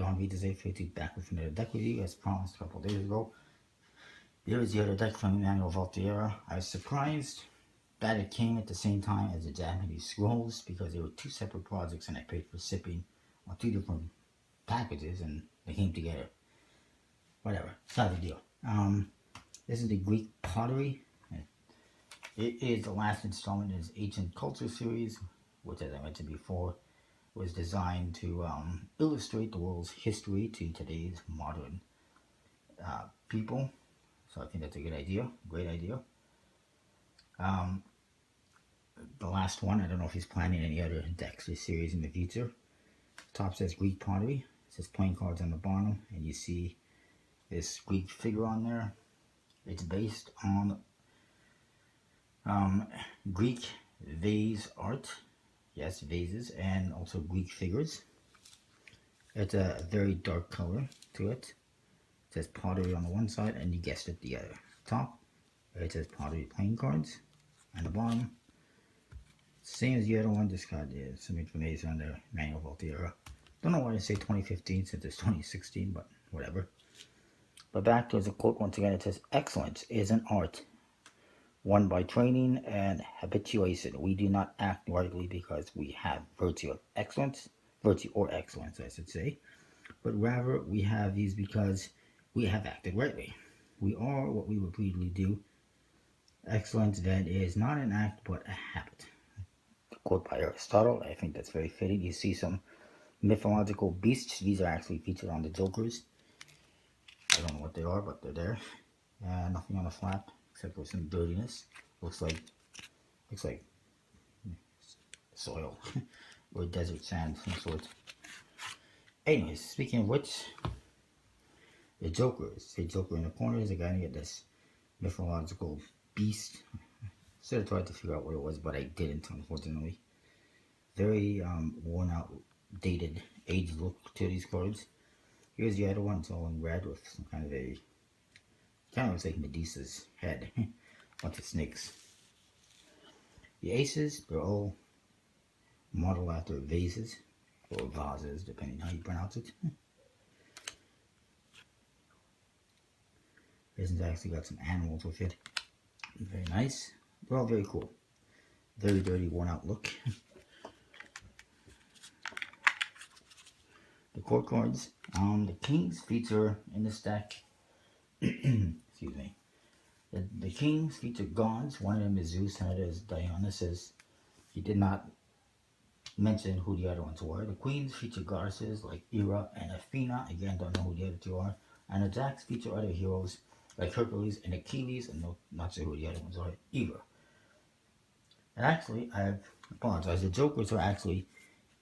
on Vita Say 50 back with another deck review as promised a couple days ago. Here is the other deck from Emmanuel Valtierra. I was surprised that it came at the same time as the Japanese Scrolls because they were two separate projects and I paid for shipping on two different packages and they came together. Whatever, it's not a big deal. This is the Greek Pottery. It is the last installment in his Ancient Culture series, which, as I mentioned before, was designed to illustrate the world's history to today's modern people. So I think that's a good idea, great idea. The last one, I don't know if he's planning any other decks or series in the future. Top says Greek Pottery. It says playing cards on the bottom, and you see this Greek figure on there. It's based on Greek vase art. Yes, vases, and also Greek figures. It's a very dark color to it. It says Pottery on the one side, and you guessed it, the other. Top, it says Pottery playing cards. And the bottom, same as the other one, just got some information on there, Emmanuel Valtierra. Don't know why they say 2015 since it's 2016, but whatever. But back to the quote once again, it says, "Excellence is an art won by training and habituation. We do not act rightly because we have virtue or excellence, I should say, but rather we have these because we have acted rightly. We are what we repeatedly do. Excellence then is not an act but a habit." Quote by Aristotle. I think that's very fitting. You see some mythological beasts. These are actually featured on the Jokers. I don't know what they are, but they're there. Nothing on the flap except for some dirtiness. Looks like soil or desert sand of some sort. Anyways, speaking of which, the Jokers. The Joker in the corner is a guy to get this mythological beast. Should have tried to figure out what it was, but I didn't, unfortunately. Very worn out, dated, aged look to these cards. Here's the other one. It's all in red with some kind of looks like Medusa's head. Bunch of snakes. The aces, they're all modeled after vases, or vases, depending how you pronounce it. This has actually got some animals with it. Very nice. They're all very cool. Very dirty, worn out look. The court cards. The kings feature in this deck. Excuse me. The kings feature gods. One of them is Zeus, and the other is Dionysus. He did not mention who the other ones were. The queens feature goddesses like Hera and Athena. Again, don't know who the other two are. And the jacks feature other heroes like Hercules and Achilles, and not sure who the other ones are either. And actually, I apologize. The Jokers are actually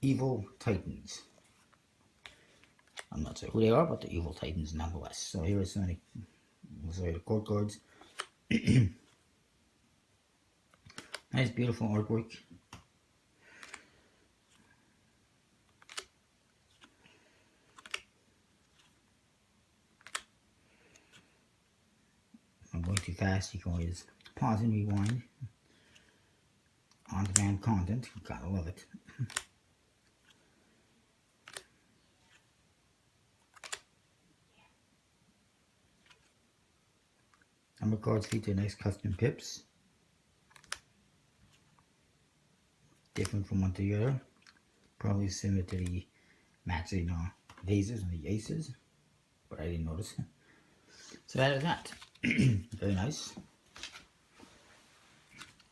evil titans. I'm not sure who they are, but they're evil titans nonetheless. So here are some of the court cards. Nice, beautiful artwork. If I'm going too fast, you can always pause and rewind. On-demand content, you gotta love it. Number cards feature nice custom pips. Different from one to the other. Probably similar to the matching vases and the aces, but I didn't notice. So that is that. Very nice.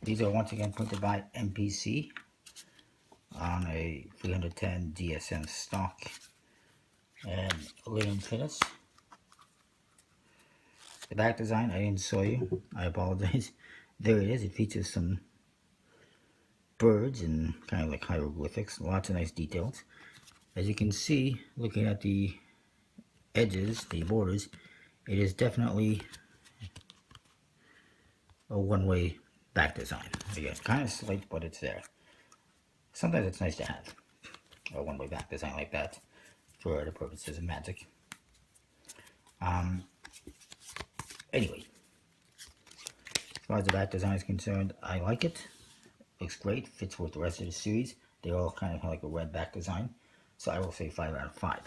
These are once again printed by MPC on a 310 DSM stock and aluminum finish. The back design, I didn't show you. I apologize. There it is. It features some birds and kind of like hieroglyphics. Lots of nice details. As you can see, looking at the edges, the borders, it is definitely a one-way back design. Again, kind of slight, but it's there. Sometimes it's nice to have a one-way back design like that for the purposes of magic. Anyway, as far as the back design is concerned, I like it. Looks great, fits with the rest of the series. They all kind of have like a red back design. So I will say 5 out of 5.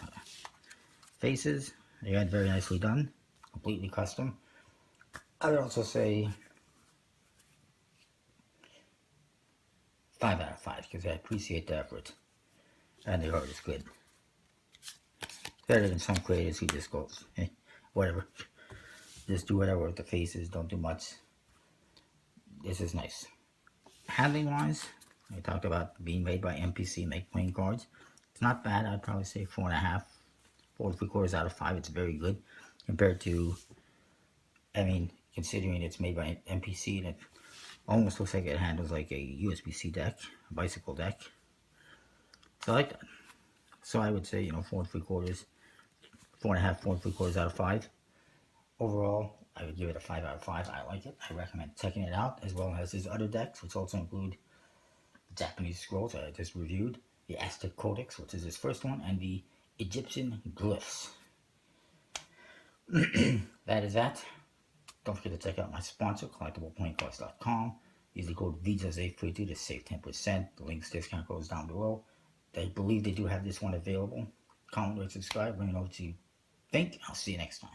Faces, again, very nicely done, completely custom. I would also say 5 out of 5 because I appreciate the effort and the art is good. Better than some creators who just go, hey, whatever, just do whatever with the faces, don't do much. This is nice. Handling wise, I talked about being made by MPC, Make Playing Cards. It's not bad. I'd probably say 4.5, 4.75 out of 5. It's very good compared to, I mean, considering it's made by MPC, and it almost looks like it handles like a USB-C deck, a bicycle deck. So I like that. So I would say, 4.75, 4.5, 4.75 out of 5. Overall, I would give it a 5 out of 5. I like it. I recommend checking it out, as well as his other decks, which also include the Japanese scrolls that I just reviewed, the Aztec Codex, which is his first one, and the Egyptian Glyphs. That is that. Don't forget to check out my sponsor, collectibleplayingcards.com. Use the code VIJAS842 to save 10%. The links, discount code is down below. I believe they do have this one available. Comment, rate, subscribe. Let me know what you think. I'll see you next time.